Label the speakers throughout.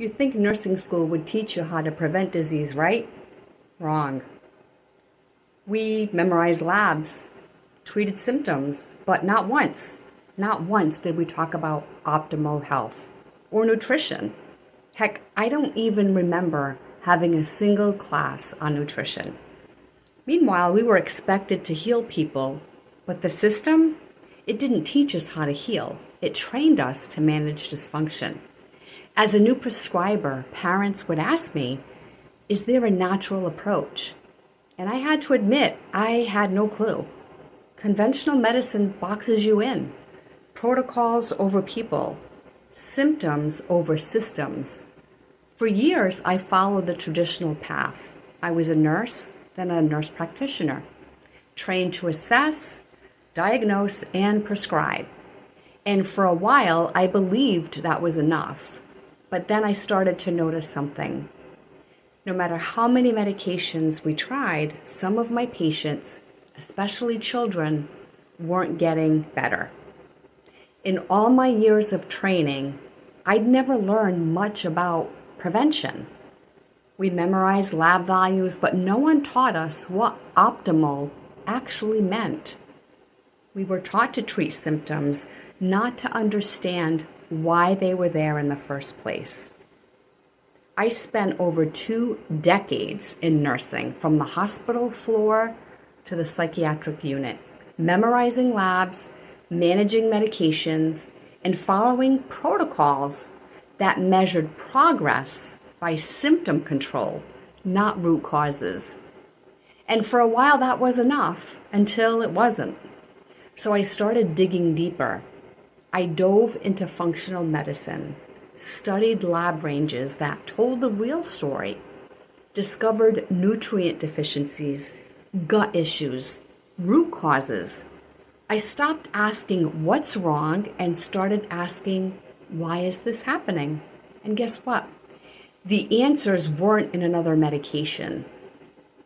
Speaker 1: You'd think nursing school would teach you how to prevent disease, right? Wrong. We memorized labs, treated symptoms, but not once did we talk about optimal health or nutrition. Heck, I don't even remember having a single class on nutrition. Meanwhile, we were expected to heal people, but the system, it didn't teach us how to heal. It trained us to manage dysfunction. As a new prescriber, parents would ask me, is there a natural approach? And I had to admit, I had no clue. Conventional medicine boxes you in. Protocols over people. Symptoms over systems. For years, I followed the traditional path. I was a nurse, then a nurse practitioner, trained to assess, diagnose, and prescribe. And for a while, I believed that was enough. But then I started to notice something. No matter how many medications we tried, some of my patients, especially children, weren't getting better. In all my years of training, I'd never learned much about prevention. We memorized lab values, but no one taught us what optimal actually meant. We were taught to treat symptoms, not to understand why they were there in the first place. I spent over 2 decades in nursing, from the hospital floor to the psychiatric unit, memorizing labs, managing medications, and following protocols that measured progress by symptom control, not root causes. And for a while that was enough, until it wasn't. So I started digging deeper. I dove into functional medicine, studied lab ranges that told the real story, discovered nutrient deficiencies, gut issues, root causes. I stopped asking what's wrong and started asking, why is this happening? And guess what? The answers weren't in another medication.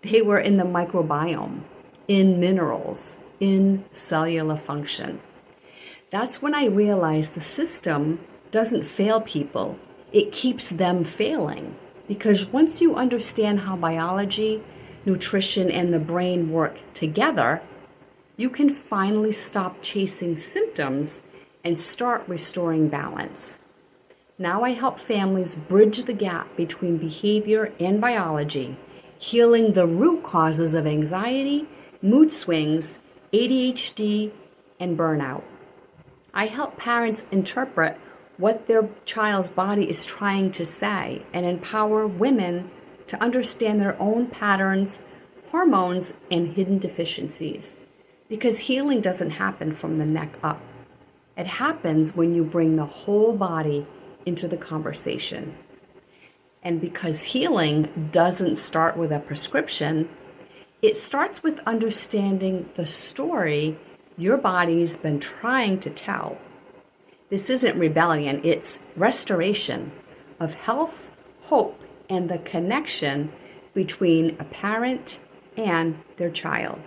Speaker 1: They were in the microbiome, in minerals, in cellular function. That's when I realized the system doesn't fail people, it keeps them failing. Because once you understand how biology, nutrition, and the brain work together, you can finally stop chasing symptoms and start restoring balance. Now I help families bridge the gap between behavior and biology, healing the root causes of anxiety, mood swings, ADHD, and burnout. I help parents interpret what their child's body is trying to say and empower women to understand their own patterns, hormones, and hidden deficiencies. Because healing doesn't happen from the neck up. It happens when you bring the whole body into the conversation. And because healing doesn't start with a prescription, it starts with understanding the story your body's been trying to tell. This isn't rebellion, it's restoration of health, hope, and the connection between a parent and their child.